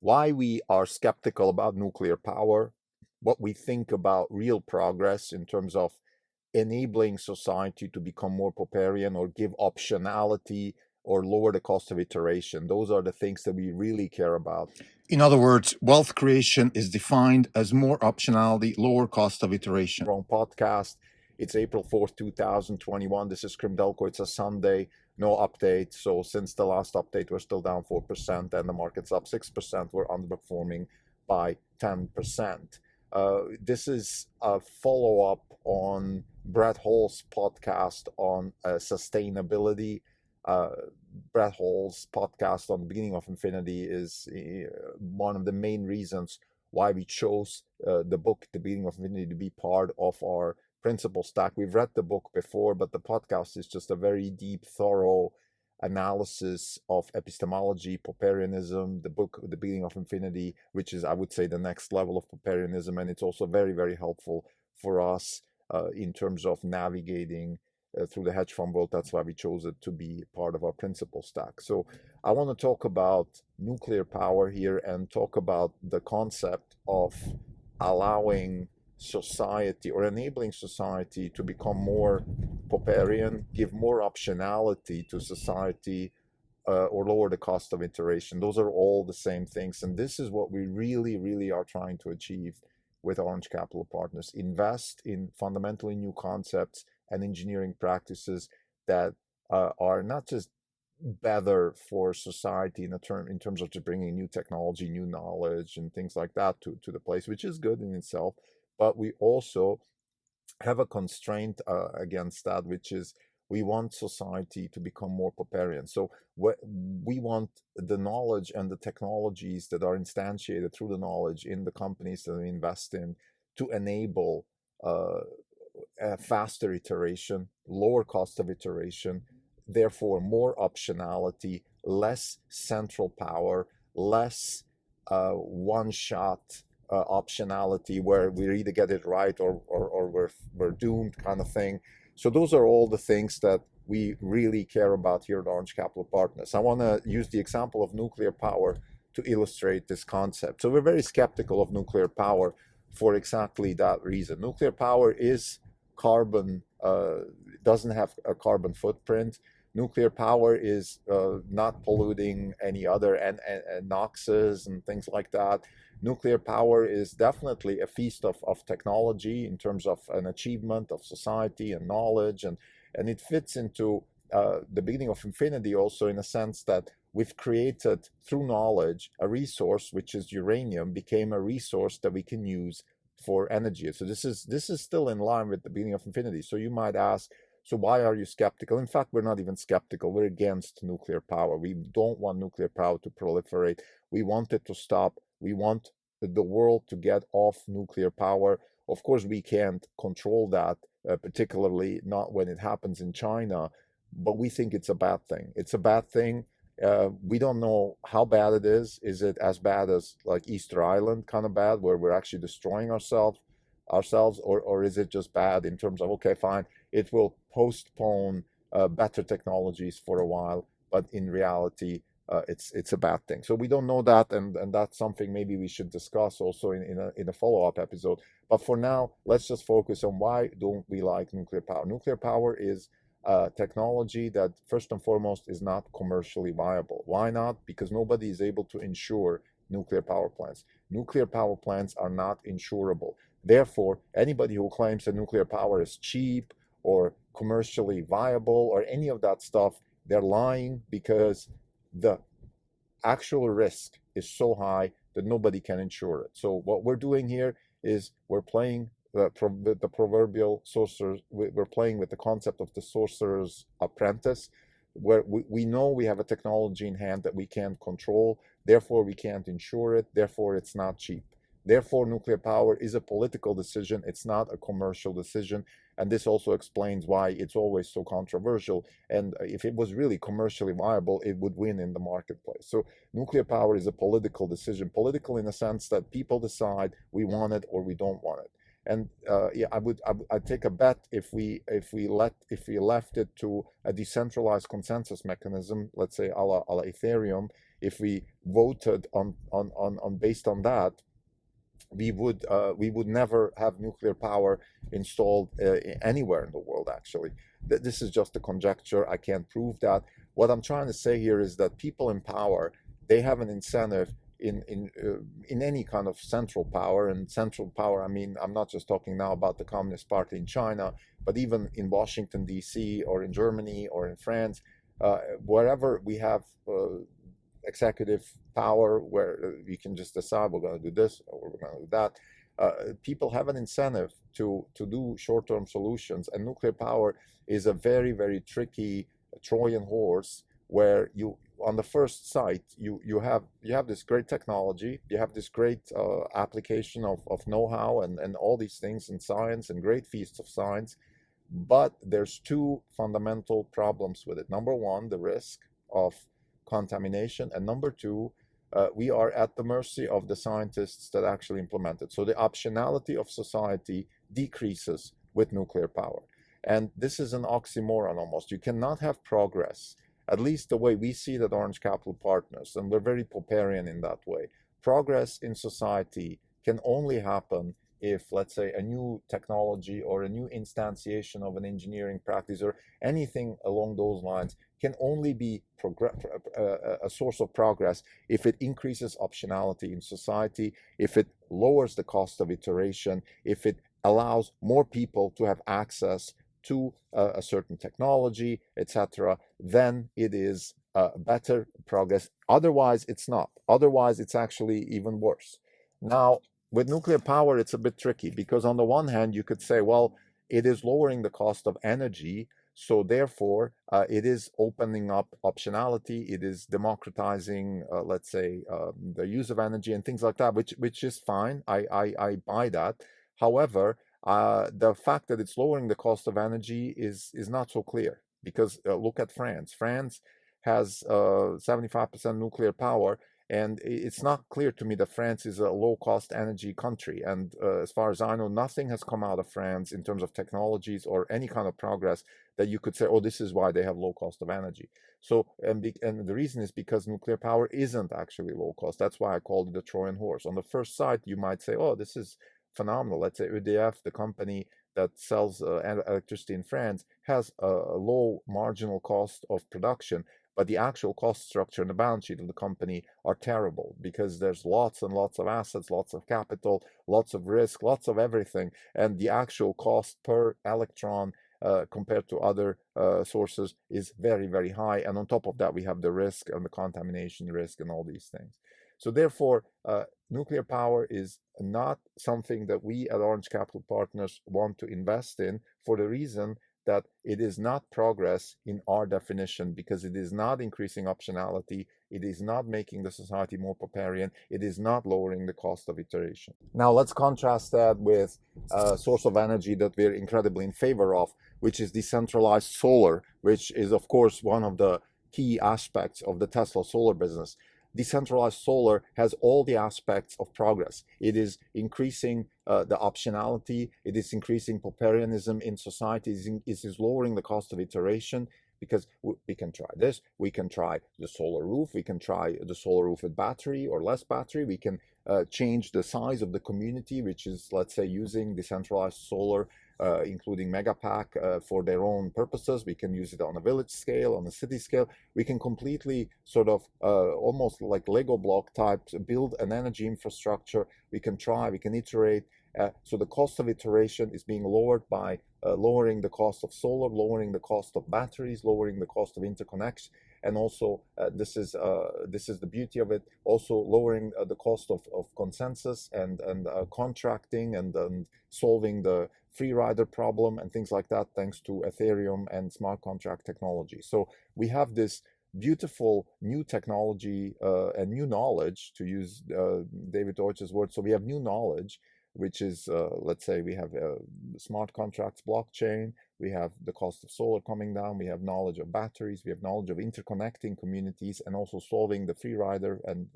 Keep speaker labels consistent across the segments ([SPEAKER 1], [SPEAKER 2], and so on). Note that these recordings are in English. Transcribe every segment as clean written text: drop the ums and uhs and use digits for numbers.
[SPEAKER 1] why we are skeptical about nuclear power, what we think about real progress in terms of enabling society to become more popperian or give optionality or lower the cost of iteration. Those are the things that we really care about.
[SPEAKER 2] In other words, wealth creation is defined as more optionality, lower cost of iteration.
[SPEAKER 1] Wrong podcast. It's April 4th, 2021. This is Krimdelko. It's a Sunday, no update. So since the last update, we're still down 4% and the market's up 6%. We're underperforming by 10%. This is a follow-up on Brett Hall's podcast on sustainability. Brett Hall's podcast on the beginning of infinity is one of the main reasons why we chose the book, The Beginning of Infinity, to be part of our principle stack. We've read the book before, but the podcast is just a very deep, thorough analysis of epistemology, Popperianism, the book, The Beginning of Infinity, which is, I would say, the next level of Popperianism. And it's also very, very helpful for us in terms of navigating through the hedge fund world. That's why we chose it to be part of our principle stack. So I want to talk about nuclear power here and talk about the concept of allowing society or enabling society to become more popperian, give more optionality to society, or lower the cost of iteration. Those are all the same things. And this is what we really, really are trying to achieve with Orange Capital Partners. Invest in fundamentally new concepts and engineering practices that are not just better for society in terms of just bringing new technology, new knowledge, and things like that to the place, which is good in itself. But we also have a constraint against that, which is we want society to become more popperian. So we want the knowledge and the technologies that are instantiated through the knowledge in the companies that we invest in to enable a faster iteration, lower cost of iteration, therefore more optionality, less central power, less one-shot optionality where we either get it right or we're doomed kind of thing. So those are all the things that we really care about here at Orange Capital Partners. I want to use the example of nuclear power to illustrate this concept. So we're very skeptical of nuclear power for exactly that reason. Nuclear power is carbon, doesn't have a carbon footprint. Nuclear power is not polluting any other NOxes and things like that. Nuclear power is definitely a feast of technology in terms of an achievement of society and knowledge, and it fits into the beginning of infinity also in a sense that we've created through knowledge a resource, which is uranium, became a resource that we can use for energy. So this is still in line with the beginning of infinity. So you might ask, so why are you skeptical? In fact, we're not even skeptical. We're against nuclear power. We don't want nuclear power to proliferate. We want it to stop. We want the world to get off nuclear power. Of course, we can't control that, particularly not when it happens in China, but we think it's a bad thing. It's a bad thing. We don't know how bad it is. Is it as bad as like Easter Island kind of bad, where we're actually destroying ourselves, or is it just bad in terms of, okay, fine, it will postpone better technologies for a while, but in reality, it's a bad thing. So we don't know that, and that's something maybe we should discuss also in a follow-up episode. But for now, let's just focus on why don't we like nuclear power. Nuclear power is technology that first and foremost is not commercially viable. Why not? Because nobody is able to insure nuclear power plants. Nuclear power plants are not insurable. Therefore, anybody who claims that nuclear power is cheap or commercially viable or any of that stuff, they're lying, because the actual risk is so high that nobody can insure it. So what we're doing here is we're playing the proverbial sorcerer. We're playing with the concept of the sorcerer's apprentice, where we know we have a technology in hand that we can't control, therefore we can't insure it, therefore it's not cheap. Therefore, nuclear power is a political decision. It's not a commercial decision. And this also explains why it's always so controversial. And if it was really commercially viable, it would win in the marketplace. So nuclear power is a political decision. Political in the sense that people decide we want it or we don't want it. And yeah, I'd take a bet if we left it to a decentralized consensus mechanism, let's say a la Ethereum, if we voted on based on that, we would never have nuclear power installed anywhere in the world. Actually, this is just a conjecture. I can't prove that. What I'm trying to say here is that people in power, they have an incentive in any kind of central power. And central power, I mean, I'm not just talking now about the Communist Party in China, but even in Washington D.C. or in Germany or in France, wherever we have executive power, where you can just decide we're going to do this or we're going to do that. People have an incentive to do short-term solutions, and nuclear power is a very, very tricky Trojan horse, where you, on the first sight, you have this great technology, you have this great application of know-how and all these things in science and great feats of science, but there's two fundamental problems with it. Number one, the risk of contamination, and number two, we are at the mercy of the scientists that actually implement it. So the optionality of society decreases with nuclear power. And this is an oxymoron almost. You cannot have progress, at least the way we see it at Orange Capital Partners, and we're very popperian in that way. Progress in society can only happen if, let's say, a new technology or a new instantiation of an engineering practice or anything along those lines can only be a source of progress if it increases optionality in society, if it lowers the cost of iteration, if it allows more people to have access to a certain technology, etc., then it is better progress. Otherwise, it's not. Otherwise, it's actually even worse. Now, with nuclear power, it's a bit tricky, because on the one hand, you could say, well, it is lowering the cost of energy, so therefore it is opening up optionality, it is democratizing, let's say, the use of energy and things like that, which is fine. I buy that. However, the fact that it's lowering the cost of energy is not so clear, because look at France. France has 75% nuclear power, and it's not clear to me that France is a low-cost energy country. And as far as I know, nothing has come out of France in terms of technologies or any kind of progress that you could say, oh, this is why they have low cost of energy. So, and the reason is because nuclear power isn't actually low cost. That's why I called it the Trojan horse. On the first sight, you might say, oh, this is phenomenal. Let's say EDF, the company that sells electricity in France, has a low marginal cost of production, but the actual cost structure and the balance sheet of the company are terrible, because there's lots and lots of assets, lots of capital, lots of risk, lots of everything, and the actual cost per electron compared to other sources is very, very high. And on top of that, we have the risk and the contamination risk and all these things. So therefore, nuclear power is not something that we at Orange Capital Partners want to invest in, for the reason that it is not progress in our definition, because it is not increasing optionality, it is not making the society more popperian, it is not lowering the cost of iteration. Now let's contrast that with a source of energy that we're incredibly in favor of, which is decentralized solar, which is of course one of the key aspects of the Tesla solar business. Decentralized solar has all the aspects of progress. It is increasing the optionality, it is increasing popperianism in society, it is lowering the cost of iteration, because we can try this, we can try the solar roof, we can try the solar roof with battery or less battery, we can change the size of the community, which is, let's say, using decentralized solar, including Megapack for their own purposes. We can use it on a village scale, on a city scale. We can completely sort of almost like Lego block type build an energy infrastructure. We can try, we can iterate. So the cost of iteration is being lowered by lowering the cost of solar, lowering the cost of batteries, lowering the cost of interconnects, and also this is the beauty of it, also lowering the cost of consensus and contracting and solving the free rider problem and things like that, thanks to Ethereum and smart contract technology. So we have this beautiful new technology and new knowledge, to use David Deutsch's words. So we have new knowledge, which is, let's say, we have smart contracts blockchain, we have the cost of solar coming down, we have knowledge of batteries, we have knowledge of interconnecting communities, and also solving the free rider and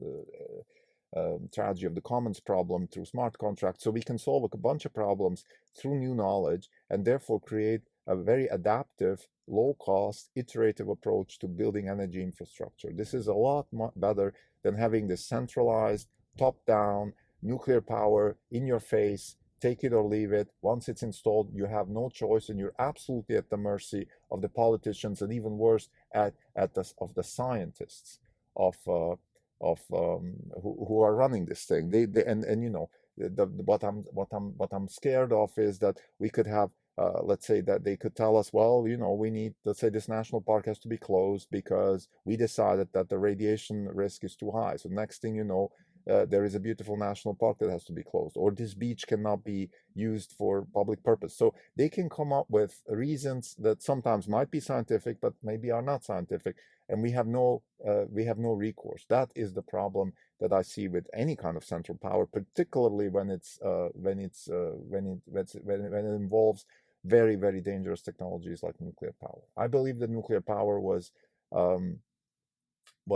[SPEAKER 1] tragedy of the commons problem through smart contracts. So we can solve a bunch of problems through new knowledge, and therefore create a very adaptive, low-cost, iterative approach to building energy infrastructure. This is a lot better than having this centralized, top-down, nuclear power in your face, take it or leave it. Once it's installed, you have no choice, and you're absolutely at the mercy of the politicians, and even worse, of the scientists of who are running this thing. They and you know what I'm scared of is that we could have let's say that they could tell us, well, you know, we need, let's say this national park has to be closed because we decided that the radiation risk is too high. So next thing you know, there is a beautiful national park that has to be closed, or this beach cannot be used for public purpose. So they can come up with reasons that sometimes might be scientific, but maybe are not scientific, and we have no recourse. That is the problem that I see with any kind of central power, particularly when it involves very, very dangerous technologies like nuclear power. I believe that nuclear power was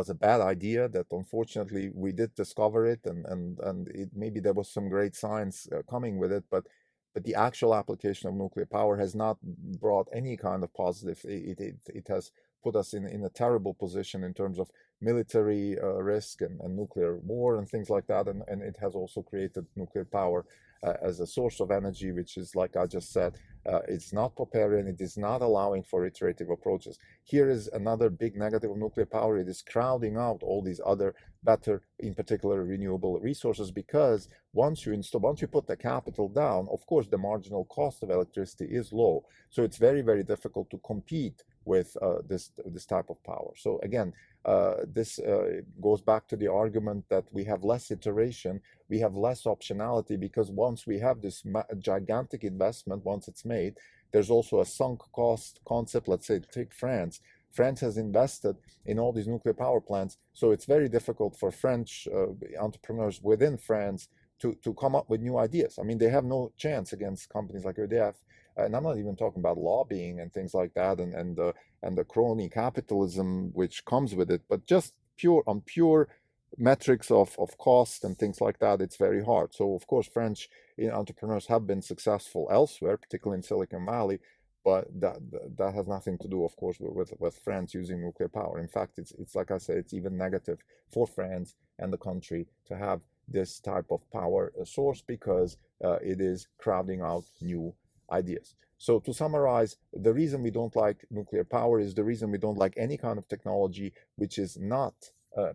[SPEAKER 1] a bad idea, that unfortunately we did discover it, and it, maybe there was some great science coming with it, but the actual application of nuclear power has not brought any kind of positive. It has put us in a terrible position in terms of military risk and nuclear war and things like that, and it has also created nuclear power as a source of energy, which is, like I just said, it's not popperian, it is not allowing for iterative approaches. Here is another big negative of nuclear power: it is crowding out all these other better, in particular, renewable resources, because once you put the capital down, of course, the marginal cost of electricity is low. So it's very, very difficult to compete with this type of power. So again, this goes back to the argument that we have less iteration, we have less optionality, because once we have this gigantic investment, once it's made, there's also a sunk cost concept. Let's say, take France. France has invested in all these nuclear power plants, so it's very difficult for French entrepreneurs within France to come up with new ideas. I mean, they have no chance against companies like EDF. And I'm not even talking about lobbying and things like that, and the crony capitalism which comes with it, but just pure metrics of cost and things like that, it's very hard. So of course, French entrepreneurs have been successful elsewhere, particularly in Silicon Valley, but that has nothing to do, of course, with France using nuclear power. In fact, it's like I say, it's even negative for France and the country to have this type of power source, because it is crowding out new ideas. So to summarize, the reason we don't like nuclear power is the reason we don't like any kind of technology which is not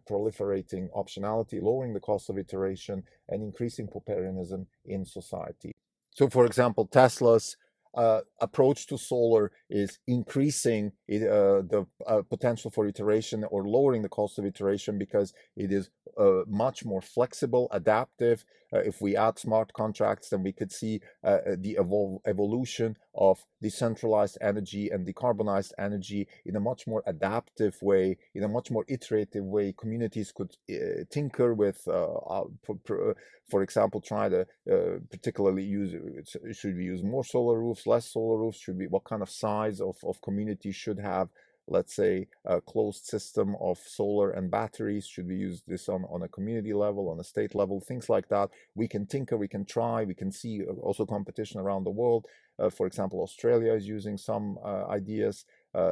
[SPEAKER 1] proliferating optionality, lowering the cost of iteration, and increasing popperianism in society. So for example, Tesla's approach to solar is increasing the potential for iteration, or lowering the cost of iteration, because it is much more flexible, adaptive. If we add smart contracts, then we could see the evolution of decentralized energy and decarbonized energy in a much more adaptive way, in a much more iterative way. Communities could tinker with, for example, try to particularly use, should we use more solar roofs, less solar roofs? What kind of size of community should have, let's say, a closed system of solar and batteries? Should we use this on a community level, on a state level? Things like that. We can tinker, we can try, we can see also competition around the world. For example, Australia is using some ideas.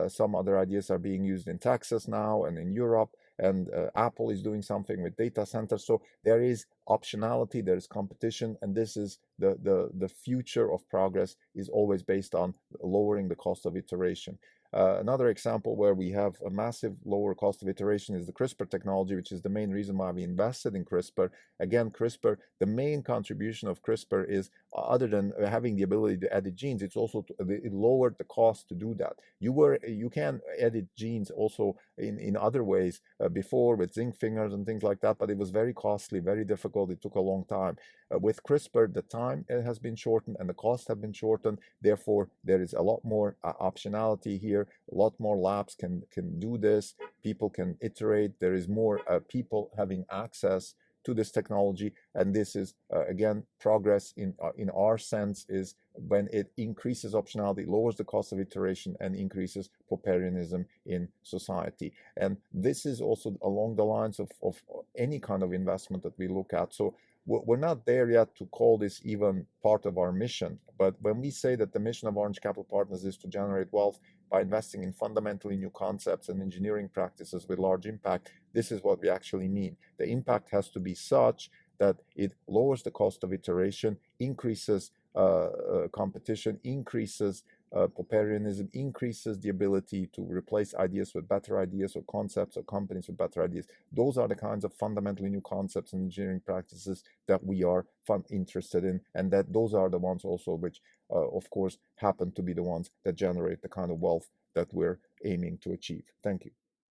[SPEAKER 1] Some other ideas are being used in Texas now and in Europe. And Apple is doing something with data centers. So there is optionality, there is competition, and this is the future of progress is always based on lowering the cost of iteration. Another example where we have a massive lower cost of iteration is the CRISPR technology, which is the main reason why we invested in CRISPR. Again, CRISPR, the main contribution of CRISPR is, other than having the ability to edit genes, it's also it lowered the cost to do that. You can edit genes also in other ways before, with zinc fingers and things like that, but it was very costly, very difficult. It took a long time. With CRISPR, the time has been shortened and the costs have been shortened. Therefore, there is a lot more optionality here. A lot more labs can do this. People can iterate. There is more people having access to this technology, and this is again progress in our sense is when it increases optionality, lowers the cost of iteration, and increases popperianism in society. And this is also along the lines of any kind of investment that we look at. So we're not there yet to call this even part of our mission. But when we say that the mission of Orange Capital Partners is to generate wealth by investing in fundamentally new concepts and engineering practices with large impact, this is what we actually mean. The impact has to be such that it lowers the cost of iteration, increases competition, increases popperianism, increases the ability to replace ideas with better ideas, or concepts or companies with better ideas. Those are the kinds of fundamentally new concepts and engineering practices that we are interested in, and that those are the ones also which, of course, happen to be the ones that generate the kind of wealth that we're aiming to achieve. Thank you.